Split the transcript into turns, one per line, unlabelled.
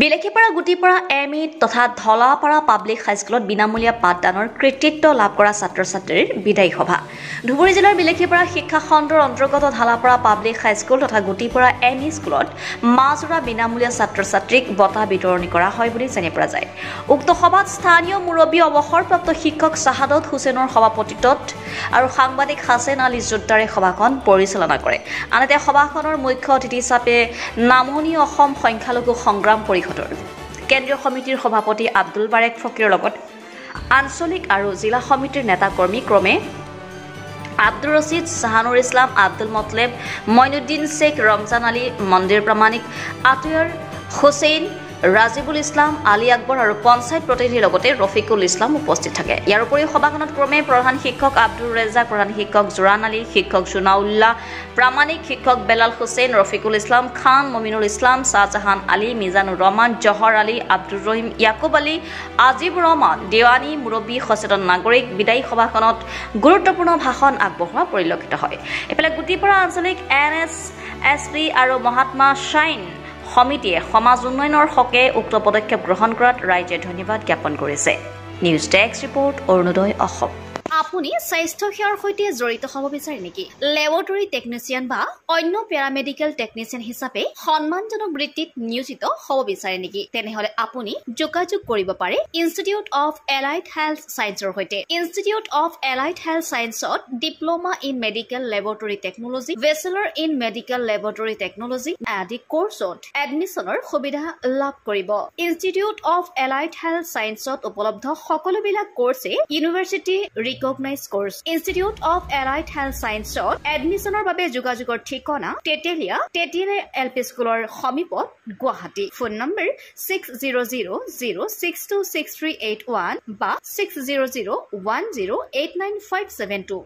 বিলেখীপাৰা Gutipara ME তথা ধলাপাৰা public হাইস্কুলত বিনামূলীয়া পাঠদানৰ কৃতিত্ব লাভ কৰা ছাত্ৰ-ছাত্ৰীৰ বিদায়ী সভা। ধুবুৰী জিলাৰ বিলেখীপাৰা শিক্ষা খণ্ডৰ অন্তৰ্গত ধলাপাৰা পাব্লিক হাইস্কুল তথা গুটিপাৰা এমই স্কুলত মাজৰা বিনামূলীয়া ছাত্ৰ-ছাত্ৰীক বঁটা বিতৰণি কৰা হয় বুলি জানিব পৰা যায়। উক্ত সভাত স্থানীয় মুৰব্বী অৱসৰপ্ৰাপ্ত শিক্ষক শাহাদত হুছেইনৰ সভাপতিত্বত আৰু সাংবাদিক হাছেন আলী জোদ্দাৰে সভাখন পৰিচালনা কৰে। আনহাতে সভাখনৰ মুখ্য অতিথি হিচাপে নামনি অসম সংখ্যালঘু সংগ্ৰাম পৰিষদৰ কেন্দ্ৰীয় সমিতিৰ সভাপতি আব্দুল বাৰেক ফকীৰৰ লগত আঞ্চলিক আৰু জিলা সমিতিৰ নেতাকৰ্মী ক্ৰমে আব্দুৰ ৰছিদ, জাহানুৰ ইছলাম, আব্দুল মতলেব, মইনুদ্দিন শেখ, ৰমজান আলী, মন্দিৰ প্ৰামাণিক, আতয়াৰ হুছেইন, ৰাজিবুল ইছলাম, আলী আকবৰ আৰু পঞ্চায়ত প্ৰতিনিধিৰ লগতে ৰফিকুল ইছলাম উপস্থিত থাকে। ইয়াৰ উপৰিও সভাখনত ক্ৰমে প্ৰধান শিক্ষক আব্দুৰ ৰেজাক, প্ৰধান শিক্ষক জোৰান আলী, শিক্ষক জুনাউল্লাহ, প্ৰামাণিক শিক্ষক বেলাল হুছেইন, ৰফিকুল ইছলাম খান, মমিনুল ইছলাম, শ্বাহজাহান আলী, মিজানুৰ ৰহমান, জহৰ আলী, আব্দুৰ ৰহিম, ইয়াকুব আলী, আজিবুৰ ৰহমান, দেৱানী, মুৰব্বী, সচেতন নাগৰিক বিদায়ী সভাখনত গুৰুত্বপূৰ্ণ ভাষণ আগবঢ়োৱা পৰিলক্ষিত হয়। এফালে গুটিপাৰা আঞ্চলিক NSSP আৰু মহাত্মা শ্বাইন সমিতিয়ে সমাজ উন্নয়নৰ হকে উক্ত পদক্ষেপ গ্ৰহণ কৰাত ৰাইজে ধন্যবাদ জ্ঞাপন কৰিছে। News desk report, Arunodoy Assam.
আপুনি স্বাস্থ্য সেৱাৰ সৈতে জড়িত হ'ব বিচাৰে নেকি? লেবৰেটৰী টেকনিচিয়ান বা অন্য পেৰামেডিকেল টেকনিচিয়ান হিচাপে সন্মানজনক বৃত্তিত নিয়োজিত হ'ব বিচাৰে নেকি? তেনেহলে আপুনি যোগাযোগ কৰিব পাৰে ইনষ্টিটিউট অফ এলাইড হেল্থ ছায়েন্সৰ সৈতে। ইনষ্টিটিউট অফ এলাইড হেল্থ ছায়েন্সত diploma in medical laboratory technology, bachelor in medical laboratory technology আদি কোৰ্চত এডমিশ্যনৰ সুবিধা লাভ কৰিব। ইনষ্টিটিউট অফ এলাইড হেল্থ ছায়েন্সত উপলব্ধ সকলোবিলাক কোৰ্ছে university recognise course. Institute of allied health ছায়েন্সত এডমিশ্যনৰ বাবে যোগাযোগৰ ঠিকনা তেতেলিয়া LP স্কুলৰ সমীপত গুৱাহাটী। ফোন নম্বৰ 600006263881 বা 6001089572।